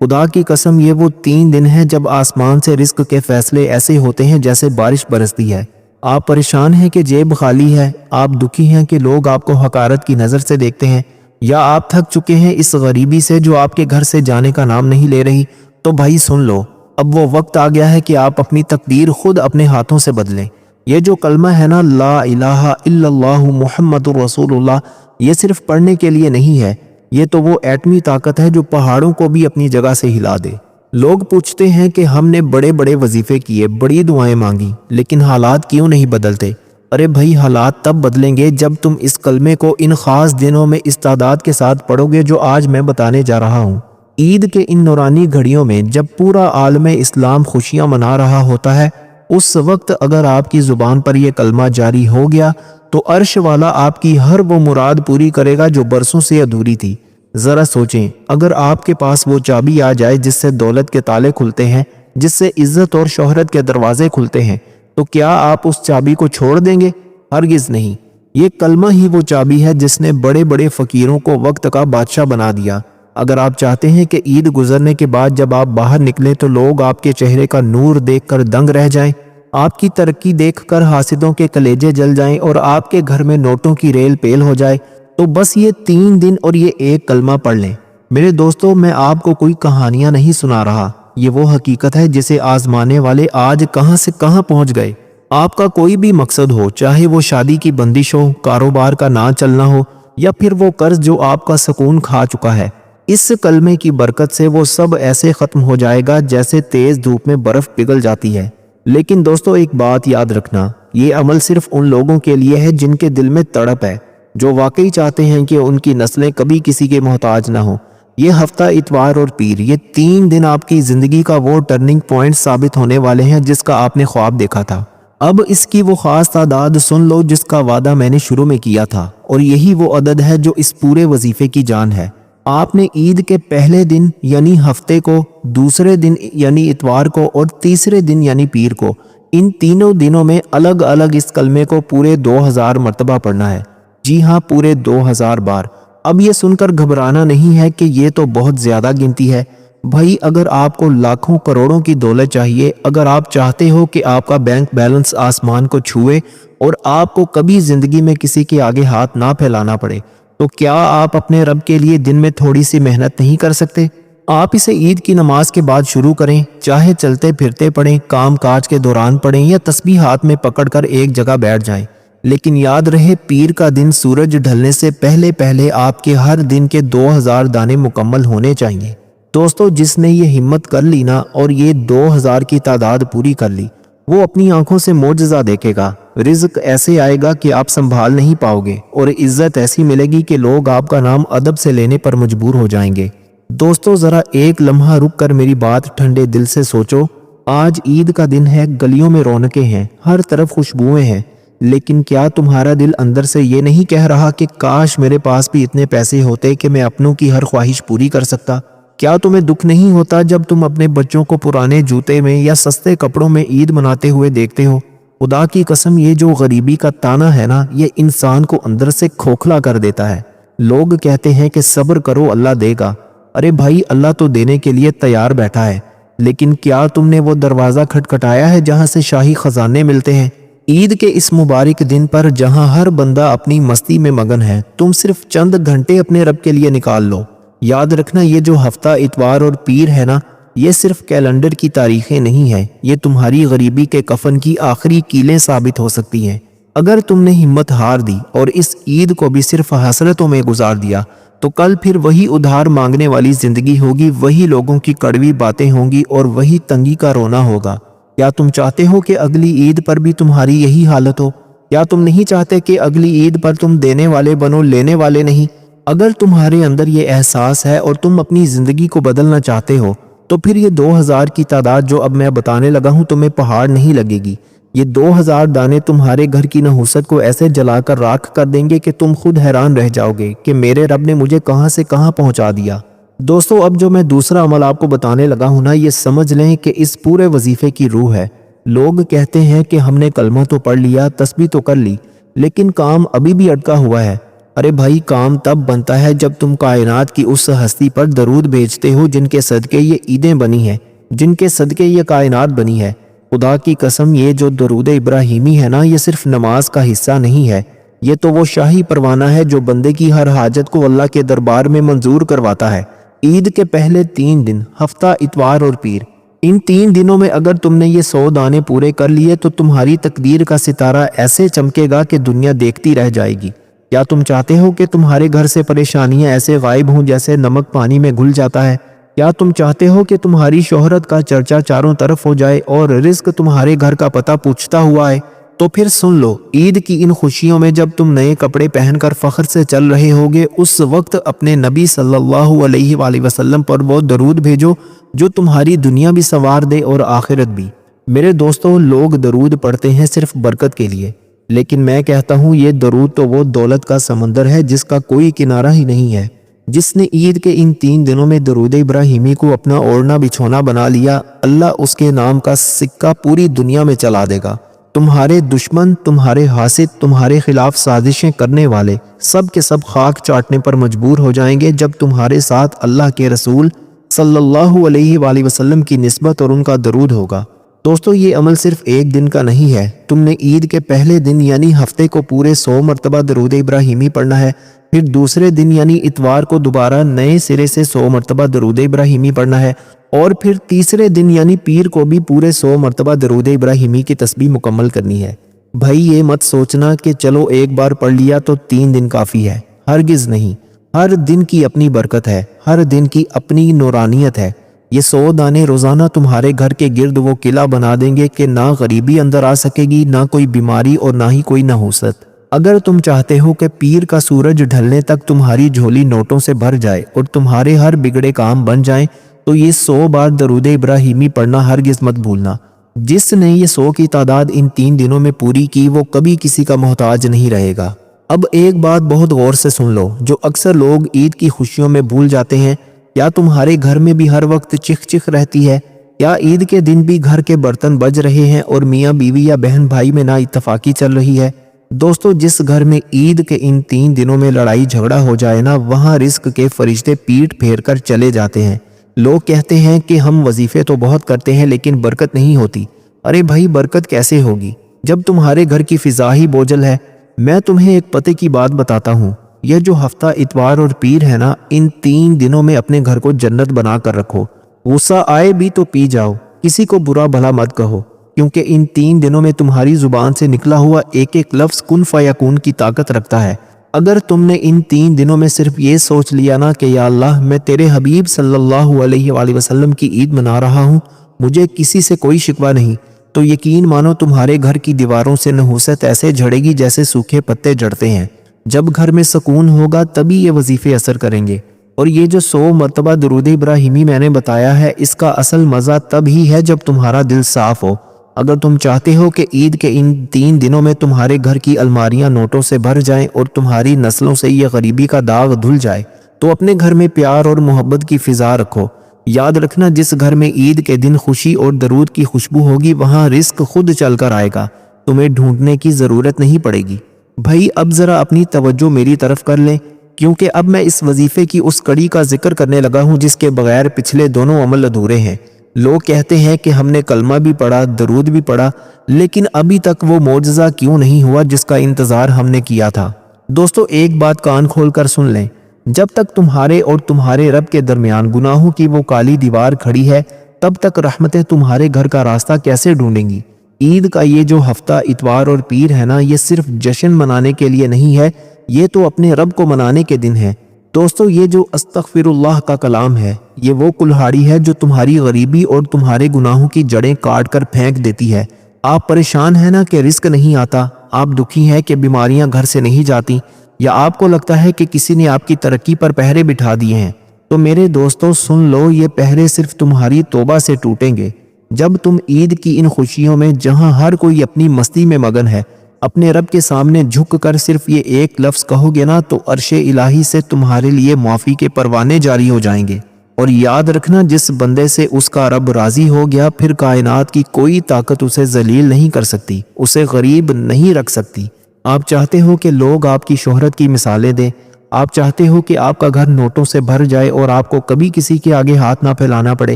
خدا کی قسم یہ وہ 3 دن ہیں جب آسمان سے رزق کے فیصلے ایسے ہوتے ہیں جیسے بارش برستی ہے۔ آپ پریشان ہیں کہ جیب خالی ہے، آپ دکھی ہیں کہ لوگ آپ کو حقارت کی نظر سے دیکھتے ہیں، یا آپ تھک چکے ہیں اس غریبی سے جو آپ کے گھر سے جانے کا نام نہیں لے رہی، تو بھائی سن لو، اب وہ وقت آ گیا ہے کہ آپ اپنی تقدیر خود اپنے ہاتھوں سے بدلیں۔ یہ جو کلمہ ہے نا، لا الہ الا اللہ محمد رسول اللہ، یہ صرف پڑھنے کے لیے نہیں ہے، یہ تو وہ ایٹمی طاقت ہے جو پہاڑوں کو بھی اپنی جگہ سے ہلا دے۔ لوگ پوچھتے ہیں کہ ہم نے بڑے بڑے وظیفے کیے، بڑی دعائیں مانگی، لیکن حالات کیوں نہیں بدلتے؟ ارے بھائی، حالات تب بدلیں گے جب تم اس کلمے کو ان خاص دنوں میں استعداد کے ساتھ پڑھو گے جو آج میں بتانے جا رہا ہوں۔ عید کے ان نورانی گھڑیوں میں جب پورا عالم اسلام خوشیاں منا رہا ہوتا ہے، اس وقت اگر آپ کی زبان پر یہ کلمہ جاری ہو گیا تو عرش والا آپ کی ہر وہ مراد پوری کرے گا جو برسوں سے ادھوری تھی۔ ذرا سوچیں، اگر آپ کے پاس وہ چابی آ جائے جس سے دولت کے تالے کھلتے ہیں، جس سے عزت اور شہرت کے دروازے کھلتے ہیں، تو کیا آپ اس چابی کو چھوڑ دیں گے؟ ہرگز نہیں۔ یہ کلمہ ہی وہ چابی ہے جس نے بڑے بڑے فقیروں کو وقت کا بادشاہ بنا دیا۔ اگر آپ چاہتے ہیں کہ عید گزرنے کے بعد جب آپ باہر نکلیں تو لوگ آپ کے چہرے کا نور دیکھ کر دنگ رہ جائیں، آپ کی ترقی دیکھ کر حاسدوں کے کلیجے جل جائیں اور آپ کے گھر میں نوٹوں کی ریل پیل ہو جائے، تو بس یہ 3 دن اور یہ ایک کلمہ پڑھ لیں۔ میرے دوستو، میں آپ کو کوئی کہانیاں نہیں سنا رہا، یہ وہ حقیقت ہے جسے آزمانے والے آج کہاں سے کہاں پہنچ گئے۔ آپ کا کوئی بھی مقصد ہو، چاہے وہ شادی کی بندش ہو، کاروبار کا نہ چلنا ہو، یا پھر وہ قرض جو آپ کا سکون کھا چکا ہے، اس کلمے کی برکت سے وہ سب ایسے ختم ہو جائے گا جیسے تیز دھوپ میں برف پگھل جاتی ہے۔ لیکن دوستو، ایک بات یاد رکھنا، یہ عمل صرف ان لوگوں کے لیے ہے جن کے دل میں تڑپ ہے، جو واقعی چاہتے ہیں کہ ان کی نسلیں کبھی کسی کے محتاج نہ ہوں۔ یہ ہفتہ اتوار اور پیر، یہ 3 دن آپ کی زندگی کا وہ ٹرننگ پوائنٹ ثابت ہونے والے ہیں جس کا آپ نے خواب دیکھا تھا۔ اب اس کی وہ خاص تعداد سن لو جس کا وعدہ میں نے شروع میں کیا تھا، اور یہی وہ عدد ہے جو اس پورے وظیفے کی جان ہے۔ آپ نے عید کے پہلے دن یعنی ہفتے کو، دوسرے دن یعنی اتوار کو، اور تیسرے دن یعنی پیر کو، ان تینوں دنوں میں الگ الگ اس کلمے کو پورے 2000 مرتبہ پڑھنا ہے۔ جی ہاں، پورے 2000 بار۔ اب یہ سن کر گھبرانا نہیں ہے کہ یہ تو بہت زیادہ گنتی ہے۔ بھائی، اگر آپ کو لاکھوں کروڑوں کی دولت چاہیے، اگر آپ چاہتے ہو کہ آپ کا بینک بیلنس آسمان کو چھوئے اور آپ کو کبھی زندگی میں کسی کے آگے ہاتھ نہ پھیلانا پڑے، تو کیا آپ اپنے رب کے لیے دن میں تھوڑی سی محنت نہیں کر سکتے؟ آپ اسے عید کی نماز کے بعد شروع کریں، چاہے چلتے پھرتے پڑھیں، کام کاج کے دوران پڑھیں، یا تسبیح ہاتھ میں پکڑ کر ایک جگہ بیٹھ جائیں۔ لیکن یاد رہے، پیر کا دن سورج ڈھلنے سے پہلے پہلے آپ کے ہر دن کے 2000 دانے مکمل ہونے چاہیے۔ دوستو، جس نے یہ ہمت کر لی نا اور یہ 2000 کی تعداد پوری کر لی، وہ اپنی آنکھوں سے معجزہ دیکھے گا۔ رزق ایسے آئے گا کہ آپ سنبھال نہیں پاؤ گے، اور عزت ایسی ملے گی کہ لوگ آپ کا نام ادب سے لینے پر مجبور ہو جائیں گے۔ دوستو، ذرا ایک لمحہ رک کر میری بات ٹھنڈے دل سے سوچو۔ آج عید کا دن ہے، گلیوں میں رونقیں ہیں، ہر طرف خوشبوئیں ہیں، لیکن کیا تمہارا دل اندر سے یہ نہیں کہہ رہا کہ کاش میرے پاس بھی اتنے پیسے ہوتے کہ میں اپنوں کی ہر خواہش پوری کر سکتا؟ کیا تمہیں دکھ نہیں ہوتا جب تم اپنے بچوں کو پرانے جوتے میں یا سستے کپڑوں میں عید مناتے ہوئے دیکھتے ہو؟ خدا کی قسم، یہ جو غریبی کا تانا ہے نا، یہ انسان کو اندر سے کھوکھلا کر دیتا ہے۔ لوگ کہتے ہیں کہ صبر کرو، اللہ دے گا۔ ارے بھائی، اللہ تو دینے کے لیے تیار بیٹھا ہے، لیکن کیا تم نے وہ دروازہ کھٹکھٹایا ہے جہاں سے شاہی خزانے ملتے ہیں؟ عید کے اس مبارک دن پر جہاں ہر بندہ اپنی مستی میں مگن ہے، تم صرف چند گھنٹے اپنے رب کے لیے نکال لو۔ یاد رکھنا، یہ جو ہفتہ اتوار اور پیر ہے نا، یہ صرف کیلنڈر کی تاریخیں نہیں ہیں، یہ تمہاری غریبی کے کفن کی آخری کیلیں ثابت ہو سکتی ہیں۔ اگر تم نے ہمت ہار دی اور اس عید کو بھی صرف حسرتوں میں گزار دیا، تو کل پھر وہی ادھار مانگنے والی زندگی ہوگی، وہی لوگوں کی کڑوی باتیں ہوں گی، اور وہی تنگی کا رونا ہوگا۔ کیا تم چاہتے ہو کہ اگلی عید پر بھی تمہاری یہی حالت ہو؟ کیا تم نہیں چاہتے کہ اگلی عید پر تم دینے والے بنو، لینے والے نہیں؟ اگر تمہارے اندر یہ احساس ہے اور تم اپنی زندگی کو بدلنا چاہتے ہو، تو پھر یہ 2000 کی تعداد جو اب میں بتانے لگا ہوں تمہیں پہاڑ نہیں لگے گی۔ یہ 2000 دانے تمہارے گھر کی نحوست کو ایسے جلا کر راکھ کر دیں گے کہ تم خود حیران رہ جاؤ گے کہ میرے رب نے مجھے کہاں سے کہاں پہنچا دیا۔ دوستو، اب جو میں دوسرا عمل آپ کو بتانے لگا ہوں نا، یہ سمجھ لیں کہ اس پورے وظیفے کی روح ہے۔ لوگ کہتے ہیں کہ ہم نے کلمہ تو پڑھ لیا، تسبیح تو کر لی، لیکن کام ابھی بھی اٹکا ہوا ہے۔ ارے بھائی کام تب بنتا ہے جب تم کائنات کی اس ہستی پر درود بھیجتے ہو جن کے صدقے یہ عیدیں بنی ہیں، جن کے صدقے یہ کائنات بنی ہے۔ خدا کی قسم یہ جو درود ابراہیمی ہے نا، یہ صرف نماز کا حصہ نہیں ہے، یہ تو وہ شاہی پروانہ ہے جو بندے کی ہر حاجت کو اللہ کے دربار میں منظور کرواتا ہے۔ عید کے پہلے 3 دن، ہفتہ، اتوار اور پیر، ان 3 دنوں میں اگر تم نے یہ 100 دانے پورے کر لیے تو تمہاری تقدیر کا ستارہ ایسے چمکے گا کہ دنیا دیکھتی رہ جائے گی۔ کیا تم چاہتے ہو کہ تمہارے گھر سے پریشانیاں ایسے غائب ہوں جیسے نمک پانی میں گھل جاتا ہے؟ کیا تم چاہتے ہو کہ تمہاری شہرت کا چرچا چاروں طرف ہو جائے اور رزق تمہارے گھر کا پتہ پوچھتا ہوا ہے؟ تو پھر سن لو، عید کی ان خوشیوں میں جب تم نئے کپڑے پہن کر فخر سے چل رہے ہوگے، اس وقت اپنے نبی صلی اللہ علیہ وآلہ وسلم پر وہ درود بھیجو جو تمہاری دنیا بھی سنوار دے اور آخرت بھی۔ میرے دوستو، لوگ درود پڑھتے ہیں صرف برکت کے لیے، لیکن میں کہتا ہوں یہ درود تو وہ دولت کا سمندر ہے جس کا کوئی کنارہ ہی نہیں ہے۔ جس نے عید کے ان 3 دنوں میں درود ابراہیمی کو اپنا اوڑھنا بچھونا بنا لیا، اللہ اس کے نام کا سکہ پوری دنیا میں چلا دے گا۔ تمہارے دشمن، تمہارے حاسد، تمہارے خلاف سازشیں کرنے والے سب کے سب خاک چاٹنے پر مجبور ہو جائیں گے جب تمہارے ساتھ اللہ کے رسول صلی اللہ علیہ وآلہ وسلم کی نسبت اور ان کا درود ہوگا۔ دوستو، یہ عمل صرف ایک دن کا نہیں ہے۔ تم نے عید کے پہلے دن یعنی ہفتے کو پورے 100 مرتبہ درود ابراہیمی پڑھنا ہے، پھر دوسرے دن یعنی اتوار کو دوبارہ نئے سرے سے 100 مرتبہ درود ابراہیمی پڑھنا ہے، اور پھر تیسرے دن یعنی پیر کو بھی پورے 100 مرتبہ درود ابراہیمی کی تسبیح مکمل کرنی ہے۔ بھائی یہ مت سوچنا کہ چلو ایک بار پڑھ لیا تو 3 دن کافی ہے، ہرگز نہیں۔ ہر دن کی اپنی برکت ہے، ہر دن کی اپنی نورانیت ہے۔ یہ 100 دانے روزانہ تمہارے گھر کے گرد وہ قلعہ بنا دیں گے کہ نہ غریبی اندر آ سکے گی، نہ کوئی بیماری اور نہ ہی کوئی نحوست۔ اگر تم چاہتے ہو کہ پیر کا سورج ڈھلنے تک تمہاری جھولی نوٹوں سے بھر جائے اور تمہارے ہر بگڑے کام بن جائیں تو یہ 100 بار درود ابراہیمی پڑھنا ہرگز مت بھولنا۔ جس نے یہ 100 کی تعداد ان 3 دنوں میں پوری کی وہ کبھی کسی کا محتاج نہیں رہے گا۔ اب ایک بات بہت غور سے سن لو جو اکثر لوگ عید کی خوشیوں میں بھول جاتے ہیں۔ کیا تمہارے گھر میں بھی ہر وقت چخ چخ رہتی ہے؟ کیا عید کے دن بھی گھر کے برتن بج رہے ہیں اور میاں بیوی یا بہن بھائی میں نا اتفاقی چل رہی ہے؟ دوستو، جس گھر میں عید کے ان 3 دنوں میں لڑائی جھگڑا ہو جائے نا، وہاں رزق کے فرشتے پیٹ پھیر کر چلے جاتے ہیں۔ لوگ کہتے ہیں کہ ہم وظیفے تو بہت کرتے ہیں لیکن برکت نہیں ہوتی۔ ارے بھائی، برکت کیسے ہوگی جب تمہارے گھر کی فضا ہی بوجھل ہے؟ میں تمہیں ایک پتے کی بات بتاتا ہوں، یہ جو ہفتہ، اتوار اور پیر ہے نا، ان 3 دنوں میں اپنے گھر کو جنت بنا کر رکھو۔ غصہ آئے بھی تو پی جاؤ، کسی کو برا بھلا مت کہو، کیونکہ ان 3 دنوں میں تمہاری زبان سے نکلا ہوا ایک ایک لفظ کن فیکون کی طاقت رکھتا ہے۔ اگر تم نے ان 3 دنوں میں صرف یہ سوچ لیا نا کہ یا اللہ، میں تیرے حبیب صلی اللہ علیہ وآلہ وسلم کی عید منا رہا ہوں، مجھے کسی سے کوئی شکوہ نہیں، تو یقین مانو تمہارے گھر کی دیواروں سے نحوست ایسے جھڑے گی جیسے سوکھے پتے جڑتے ہیں۔ جب گھر میں سکون ہوگا تبھی یہ وظیفے اثر کریں گے۔ اور یہ جو 100 مرتبہ درود ابراہیمی میں نے بتایا ہے، اس کا اصل مزہ تب ہی ہے جب تمہارا دل صاف ہو۔ اگر تم چاہتے ہو کہ عید کے ان 3 دنوں میں تمہارے گھر کی الماریاں نوٹوں سے بھر جائیں اور تمہاری نسلوں سے یہ غریبی کا داغ دھل جائے، تو اپنے گھر میں پیار اور محبت کی فضا رکھو۔ یاد رکھنا، جس گھر میں عید کے دن خوشی اور درود کی خوشبو ہوگی وہاں رزق خود چل کر آئے گا، تمہیں ڈھونڈنے کی ضرورت نہیں پڑے گی۔ بھائی اب ذرا اپنی توجہ میری طرف کر لیں، کیونکہ اب میں اس وظیفے کی اس کڑی کا ذکر کرنے لگا ہوں جس کے بغیر پچھلے دونوں عمل ادھورے ہیں۔ لوگ کہتے ہیں کہ ہم نے کلمہ بھی پڑھا، درود بھی پڑھا، لیکن ابھی تک وہ معجزہ کیوں نہیں ہوا جس کا انتظار ہم نے کیا تھا؟ دوستو، ایک بات کان کھول کر سن لیں، جب تک تمہارے اور تمہارے رب کے درمیان گناہوں کی وہ کالی دیوار کھڑی ہے، تب تک رحمتیں تمہارے گھر کا راستہ کیسے ڈھونڈیں گی؟ عید کا یہ جو ہفتہ، اتوار اور پیر ہے نا، یہ صرف جشن منانے کے لیے نہیں ہے، یہ تو اپنے رب کو منانے کے دن ہے۔ دوستو، یہ جو استغفر اللہ کا کلام ہے، یہ وہ کلہاڑی ہے جو تمہاری غریبی اور تمہارے گناہوں کی جڑیں کاٹ کر پھینک دیتی ہے۔ آپ پریشان ہیں نا کہ رزق نہیں آتا، آپ دکھی ہیں کہ بیماریاں گھر سے نہیں جاتی، یا آپ کو لگتا ہے کہ کسی نے آپ کی ترقی پر پہرے بٹھا دیے ہیں، تو میرے دوستو سن لو، یہ پہرے صرف تمہاری توبہ سے ٹوٹیں گے۔ جب تم عید کی ان خوشیوں میں، جہاں ہر کوئی اپنی مستی میں مگن ہے، اپنے رب کے سامنے جھک کر صرف یہ ایک لفظ کہو گے نا، تو عرش الہی سے تمہارے لیے معافی کے پروانے جاری ہو جائیں گے۔ اور یاد رکھنا، جس بندے سے اس کا رب راضی ہو گیا، پھر کائنات کی کوئی طاقت اسے ذلیل نہیں کر سکتی، اسے غریب نہیں رکھ سکتی۔ آپ چاہتے ہو کہ لوگ آپ کی شہرت کی مثالیں دیں، آپ چاہتے ہو کہ آپ کا گھر نوٹوں سے بھر جائے اور آپ کو کبھی کسی کے آگے ہاتھ نہ پھیلانا پڑے،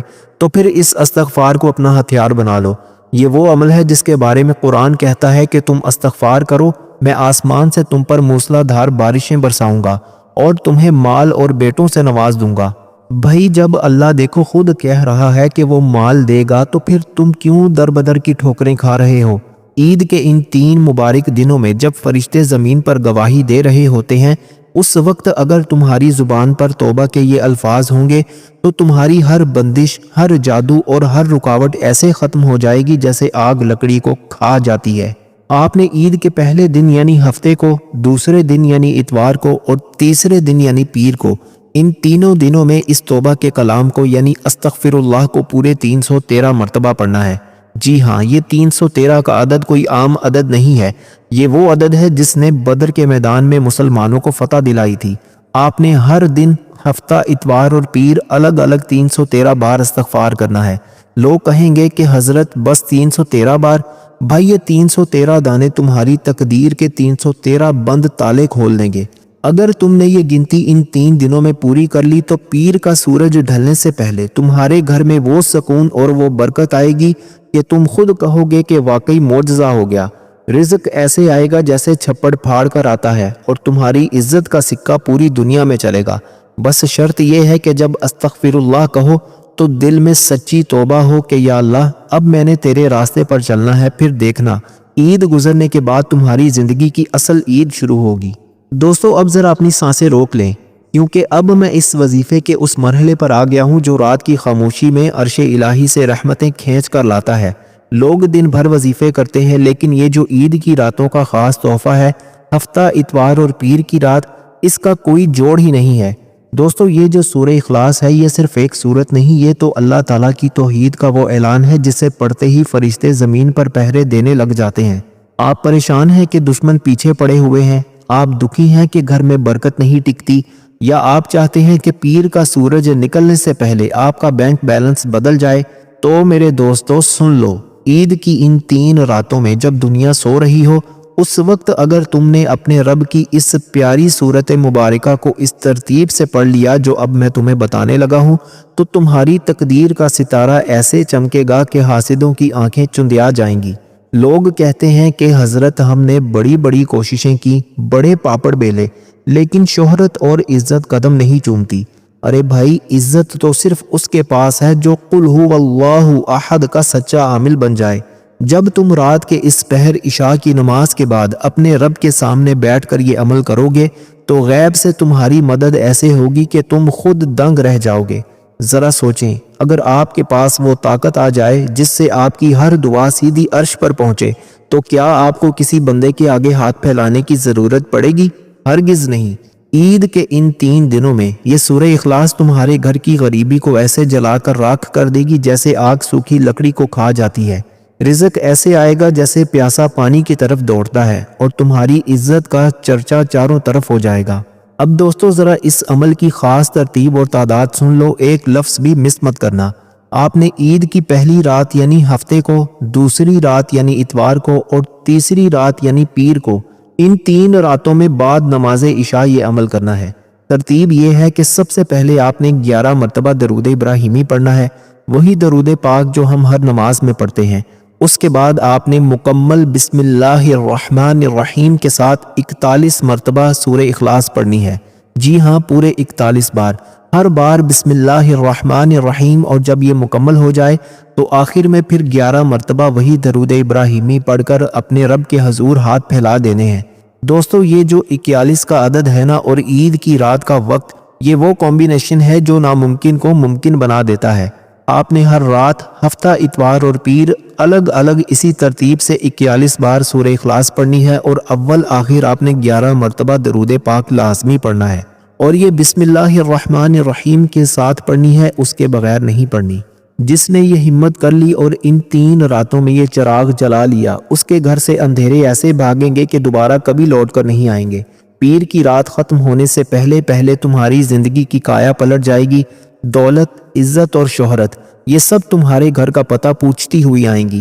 تو پھر اس استغفار کو اپنا ہتھیار بنا لو۔ یہ وہ عمل ہے جس کے بارے میں قرآن کہتا ہے کہ تم استغفار کرو، میں آسمان سے تم پر موسلا دھار بارشیں برساؤں گا اور تمہیں مال اور بیٹوں سے نواز دوں گا۔ بھائی جب اللہ دیکھو خود کہہ رہا ہے کہ وہ مال دے گا، تو پھر تم کیوں در بدر کی ٹھوکریں کھا رہے ہو؟ عید کے ان 3 مبارک دنوں میں جب فرشتے زمین پر گواہی دے رہے ہوتے ہیں، اس وقت اگر تمہاری زبان پر توبہ کے یہ الفاظ ہوں گے تو تمہاری ہر بندش، ہر جادو اور ہر رکاوٹ ایسے ختم ہو جائے گی جیسے آگ لکڑی کو کھا جاتی ہے۔ آپ نے عید کے پہلے دن یعنی ہفتے کو، دوسرے دن یعنی اتوار کو اور تیسرے دن یعنی پیر کو، ان تینوں دنوں میں اس توبہ کے کلام کو یعنی استغفر اللہ کو پورے 313 مرتبہ پڑھنا ہے۔ جی ہاں، یہ 313 کا عدد کوئی عام عدد نہیں ہے، یہ وہ عدد ہے جس نے بدر کے میدان میں مسلمانوں کو فتح دلائی تھی۔ آپ نے ہر دن، ہفتہ، اتوار اور پیر الگ الگ 313 بار استغفار کرنا ہے۔ لوگ کہیں گے کہ حضرت بس 313 بار؟ بھائی یہ 313 دانے تمہاری تقدیر کے 313 بند تالے کھول دیں گے۔ اگر تم نے یہ گنتی ان 3 دنوں میں پوری کر لی تو پیر کا سورج ڈھلنے سے پہلے تمہارے گھر میں وہ سکون اور وہ برکت آئے گی کہ تم خود کہو گے کہ واقعی معجزہ ہو گیا۔ رزق ایسے آئے گا جیسے چھپڑ پھاڑ کر آتا ہے اور تمہاری عزت کا سکہ پوری دنیا میں چلے گا۔ بس شرط یہ ہے کہ جب استغفر اللہ کہو تو دل میں سچی توبہ ہو کہ یا اللہ اب میں نے تیرے راستے پر چلنا ہے۔ پھر دیکھنا عید گزرنے کے بعد تمہاری زندگی کی اصل عید شروع ہوگی۔ دوستو اب ذرا اپنی سانسیں روک لیں، کیونکہ اب میں اس وظیفے کے اس مرحلے پر آ گیا ہوں جو رات کی خاموشی میں عرش الہی سے رحمتیں کھینچ کر لاتا ہے۔ لوگ دن بھر وظیفے کرتے ہیں، لیکن یہ جو عید کی راتوں کا خاص تحفہ ہے، ہفتہ، اتوار اور پیر کی رات، اس کا کوئی جوڑ ہی نہیں ہے۔ دوستو یہ جو سورہ اخلاص ہے، یہ صرف ایک سورت نہیں، یہ تو اللہ تعالیٰ کی توحید کا وہ اعلان ہے جسے پڑھتے ہی فرشتے زمین پر پہرے دینے لگ جاتے ہیں۔ آپ پریشان ہیں کہ دشمن پیچھے پڑے ہوئے ہیں، آپ دکھی ہیں کہ گھر میں برکت نہیں ٹکتی، یا آپ چاہتے ہیں کہ پیر کا سورج نکلنے سے پہلے آپ کا بینک بیلنس بدل جائے، تو میرے دوستو سن لو، عید کی ان 3 راتوں میں جب دنیا سو رہی ہو، اس وقت اگر تم نے اپنے رب کی اس پیاری صورت مبارکہ کو اس ترتیب سے پڑھ لیا جو اب میں تمہیں بتانے لگا ہوں، تو تمہاری تقدیر کا ستارہ ایسے چمکے گا کہ حاسدوں کی آنکھیں چندیا جائیں گی۔ لوگ کہتے ہیں کہ حضرت ہم نے بڑی بڑی کوششیں کی، بڑے پاپڑ بیلے، لیکن شہرت اور عزت قدم نہیں چومتی۔ ارے بھائی، عزت تو صرف اس کے پاس ہے جو قل هو اللہ احد کا سچا عامل بن جائے۔ جب تم رات کے اس پہر عشاء کی نماز کے بعد اپنے رب کے سامنے بیٹھ کر یہ عمل کرو گے تو غیب سے تمہاری مدد ایسے ہوگی کہ تم خود دنگ رہ جاؤ گے۔ ذرا سوچیں، اگر آپ کے پاس وہ طاقت آ جائے جس سے آپ کی ہر دعا سیدھی عرش پر پہنچے، تو کیا آپ کو کسی بندے کے آگے ہاتھ پھیلانے کی ضرورت پڑے گی؟ ہرگز نہیں۔ عید کے ان 3 دنوں میں یہ سورہ اخلاص تمہارے گھر کی غریبی کو ایسے جلا کر راکھ کر دے گی جیسے آگ سوکھی لکڑی کو کھا جاتی ہے۔ رزق ایسے آئے گا جیسے پیاسا پانی کی طرف دوڑتا ہے اور تمہاری عزت کا چرچا چاروں طرف ہو جائے گا۔ اب دوستو ذرا اس عمل کی خاص ترتیب اور تعداد سن لو، ایک لفظ بھی مس مت کرنا۔ آپ نے عید کی پہلی رات یعنی ہفتے کو، دوسری رات یعنی اتوار کو اور تیسری رات یعنی پیر کو، ان 3 راتوں میں بعد نماز عشاء یہ عمل کرنا ہے۔ ترتیب یہ ہے کہ سب سے پہلے آپ نے 11 مرتبہ درود ابراہیمی پڑھنا ہے، وہی درود پاک جو ہم ہر نماز میں پڑھتے ہیں۔ اس کے بعد آپ نے مکمل بسم اللہ الرحمن الرحیم کے ساتھ 41 مرتبہ سورہ اخلاص پڑھنی ہے۔ جی ہاں، پورے 41 بار، ہر بار بسم اللہ الرحمن الرحیم، اور جب یہ مکمل ہو جائے تو آخر میں پھر 11 مرتبہ وہی درود ابراہیمی پڑھ کر اپنے رب کے حضور ہاتھ پھیلا دینے ہیں۔ دوستو یہ جو 41 کا عدد ہے نا، اور عید کی رات کا وقت، یہ وہ کمبینیشن ہے جو ناممکن کو ممکن بنا دیتا ہے۔ آپ نے ہر رات، ہفتہ، اتوار اور پیر الگ الگ اسی ترتیب سے 41 بار سورہ اخلاص پڑھنی ہے، اور اول آخر آپ نے 11 مرتبہ درود پاک لازمی پڑھنا ہے، اور یہ بسم اللہ الرحمن الرحیم کے ساتھ پڑھنی ہے، اس کے بغیر نہیں پڑھنی۔ جس نے یہ ہمت کر لی اور ان 3 راتوں میں یہ چراغ جلا لیا، اس کے گھر سے اندھیرے ایسے بھاگیں گے کہ دوبارہ کبھی لوٹ کر نہیں آئیں گے۔ پیر کی رات ختم ہونے سے پہلے پہلے تمہاری زندگی کی کایا پلٹ جائے گی۔ دولت، عزت اور شہرت، یہ سب تمہارے گھر کا پتہ پوچھتی ہوئی آئیں گی۔